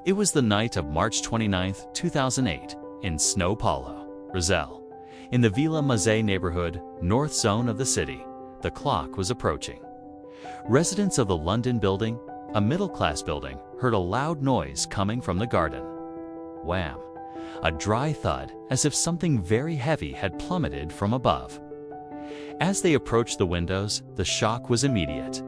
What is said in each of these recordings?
It was the night of March 29, 2008, in São Paulo, Brazil. In the Vila Mazé neighborhood, north zone of the city, the clock was approaching. Residents of the London building, a middle-class building, heard a loud noise coming from the garden. Wham! A dry thud, as if something very heavy had plummeted from above. As they approached the windows, the shock was immediate.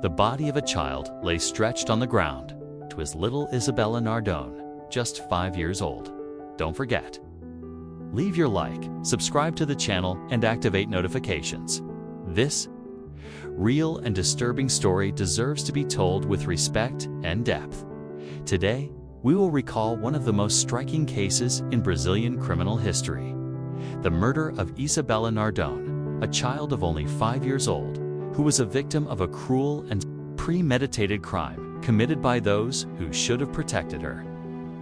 The body of a child lay stretched on the ground. It was little Isabella Nardoni, just 5 years old. Don't forget. Leave your like, subscribe to the channel, and activate notifications. This real and disturbing story deserves to be told with respect and depth. Today, we will recall one of the most striking cases in Brazilian criminal history. The murder of Isabella Nardoni, a child of only 5 years old, who was a victim of a cruel and premeditated crime committed by those who should have protected her.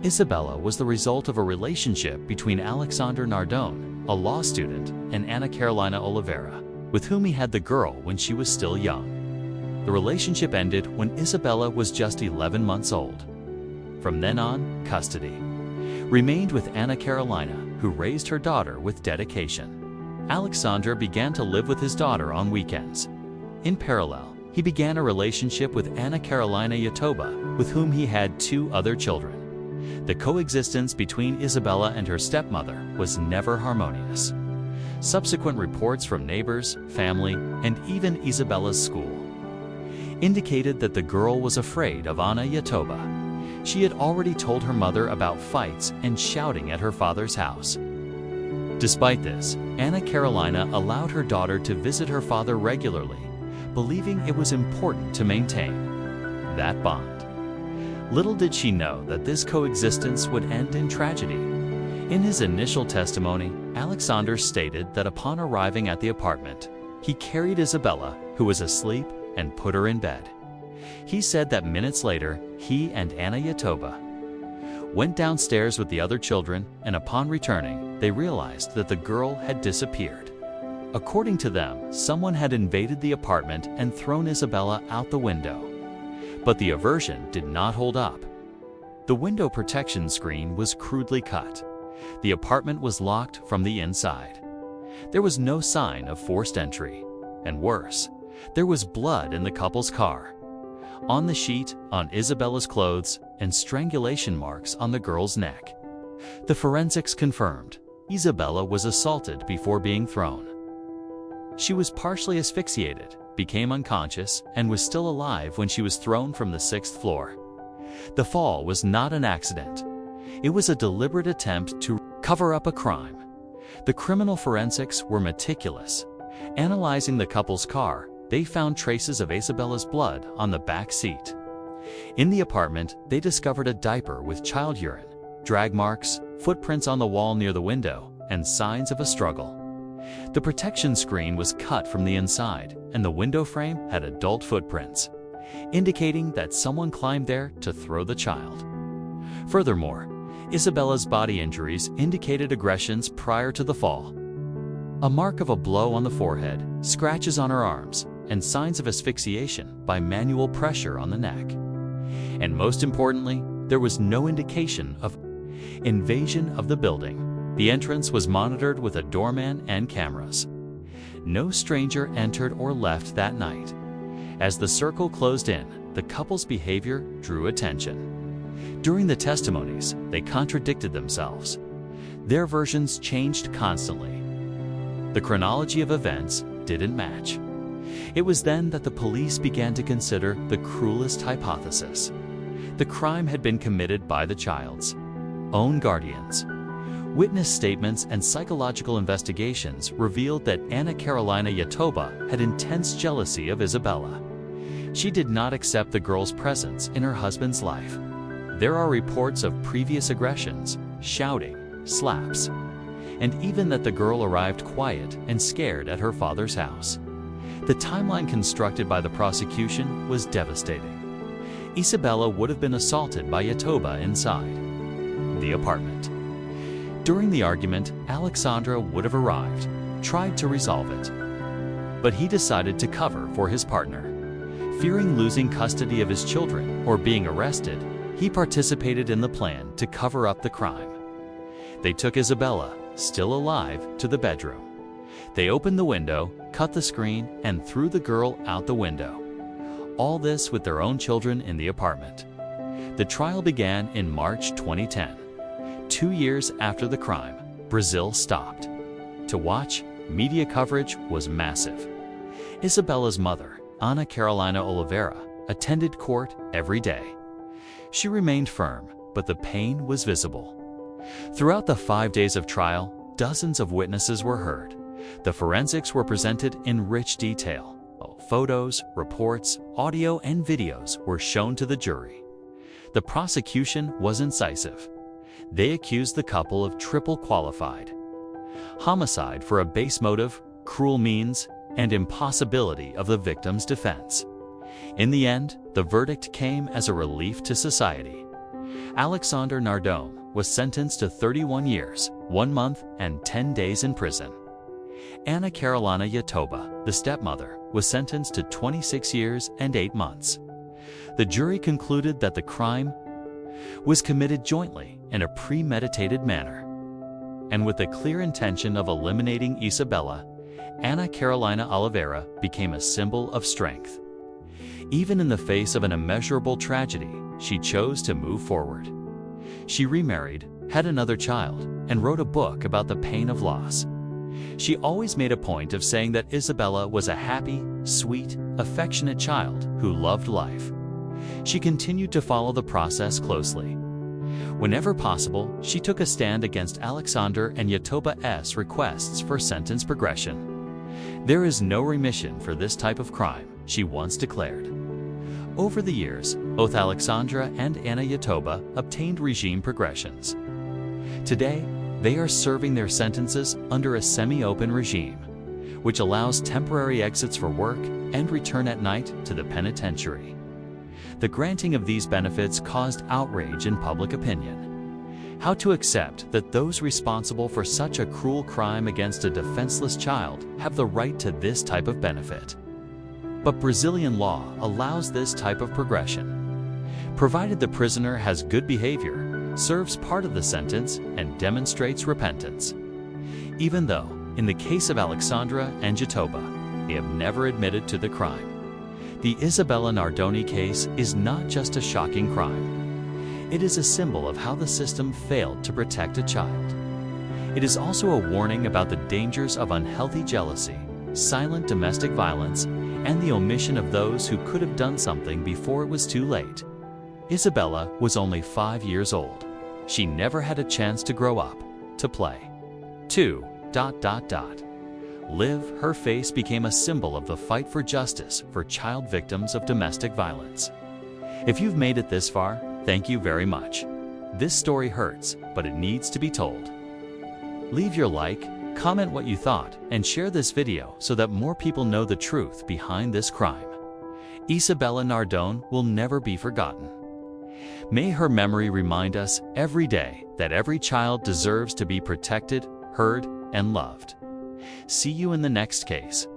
Isabella was the result of a relationship between Alexandre Nardoni, a law student, and Ana Carolina Oliveira, with whom he had the girl when she was still young. The relationship ended when Isabella was just 11 months old. From then on, custody remained with Ana Carolina, who raised her daughter with dedication. Alexandre began to live with his daughter on weekends. In parallel, he began a relationship with Ana Carolina Yatoba, with whom he had 2 other children. The coexistence between Isabella and her stepmother was never harmonious. Subsequent reports from neighbors, family, and even Isabella's school indicated that the girl was afraid of Ana Yatoba. She had already told her mother about fights and shouting at her father's house. Despite this, Ana Carolina allowed her daughter to visit her father regularly, believing it was important to maintain that bond. Little did she know that this coexistence would end in tragedy. In his initial testimony, Alexandre stated that upon arriving at the apartment, he carried Isabella, who was asleep, and put her in bed. He said that minutes later, he and Ana Yatoba went downstairs with the other children, and upon returning, they realized that the girl had disappeared. According to them, someone had invaded the apartment and thrown Isabella out the window. But the aversion did not hold up. The window protection screen was crudely cut. The apartment was locked from the inside. There was no sign of forced entry. And worse, there was blood in the couple's car, on the sheet, on Isabella's clothes, and strangulation marks on the girl's neck. The forensics confirmed Isabella was assaulted before being thrown. She was partially asphyxiated, became unconscious, and was still alive when she was thrown from the 6th floor. The fall was not an accident. It was a deliberate attempt to cover up a crime. The criminal forensics were meticulous. Analyzing the couple's car, they found traces of Isabella's blood on the back seat. In the apartment, they discovered a diaper with child urine, drag marks, footprints on the wall near the window, and signs of a struggle. The protection screen was cut from the inside, and the window frame had adult footprints, indicating that someone climbed there to throw the child. Furthermore, Isabella's body injuries indicated aggressions prior to the fall. A mark of a blow on the forehead, scratches on her arms, and signs of asphyxiation by manual pressure on the neck. And most importantly, there was no indication of invasion of the building. The entrance was monitored with a doorman and cameras. No stranger entered or left that night. As the circle closed in, the couple's behavior drew attention. During the testimonies, they contradicted themselves. Their versions changed constantly. The chronology of events didn't match. It was then that the police began to consider the cruelest hypothesis. The crime had been committed by the child's own guardians. Witness statements and psychological investigations revealed that Ana Carolina Yatoba had intense jealousy of Isabella. She did not accept the girl's presence in her husband's life. There are reports of previous aggressions, shouting, slaps, and even that the girl arrived quiet and scared at her father's house. The timeline constructed by the prosecution was devastating. Isabella would have been assaulted by Yatoba inside the apartment. During the argument, Alexandre would have arrived, tried to resolve it. But he decided to cover for his partner. Fearing losing custody of his children or being arrested, He participated in the plan to cover up the crime. They took Isabella, still alive, to the bedroom. They opened the window, cut the screen, and threw the girl out the window. All this with their own children in the apartment. The trial began in March 2010. 2 years after the crime, Brazil stopped. To watch, media coverage was massive. Isabella's mother, Ana Carolina Oliveira, attended court every day. She remained firm, but the pain was visible. Throughout the 5 days of trial, dozens of witnesses were heard. The forensics were presented in rich detail. Photos, reports, audio, and videos were shown to the jury. The prosecution was incisive. They accused the couple of triple qualified: homicide for a base motive, cruel means, and impossibility of the victim's defense. In the end, the verdict came as a relief to society. Alexandre Nardoni was sentenced to 31 years, 1 month, and 10 days in prison. Ana Carolina Yatoba, the stepmother, was sentenced to 26 years and 8 months. The jury concluded that the crime was committed jointly in a premeditated manner. And with the clear intention of eliminating Isabella, Ana Carolina Oliveira became a symbol of strength. Even in the face of an immeasurable tragedy, she chose to move forward. She remarried, had another child, and wrote a book about the pain of loss. She always made a point of saying that Isabella was a happy, sweet, affectionate child who loved life. She continued to follow the process closely. Whenever possible, she took a stand against Alexandre and Yatoba's requests for sentence progression. "There is no remission for this type of crime," she once declared. Over the years, both Alexandra and Ana Yatoba obtained regime progressions. Today, they are serving their sentences under a semi-open regime, which allows temporary exits for work and return at night to the penitentiary. The granting of these benefits caused outrage in public opinion. How to accept that those responsible for such a cruel crime against a defenseless child have the right to this type of benefit? But Brazilian law allows this type of progression, provided the prisoner has good behavior, serves part of the sentence, and demonstrates repentance. Even though, in the case of Alexandra and Yatoba, they have never admitted to the crime. The Isabella Nardoni case is not just a shocking crime. It is a symbol of how the system failed to protect a child. It is also a warning about the dangers of unhealthy jealousy, silent domestic violence, and the omission of those who could have done something before it was too late. Isabella was only 5 years old. She never had a chance to grow up, to play. Live, her face became a symbol of the fight for justice for child victims of domestic violence. If you've made it this far, thank you very much. This story hurts, but it needs to be told. Leave your like, comment what you thought, and share this video so that more people know the truth behind this crime. Isabella Nardoni will never be forgotten. May her memory remind us every day that every child deserves to be protected, heard, and loved. See you in the next case.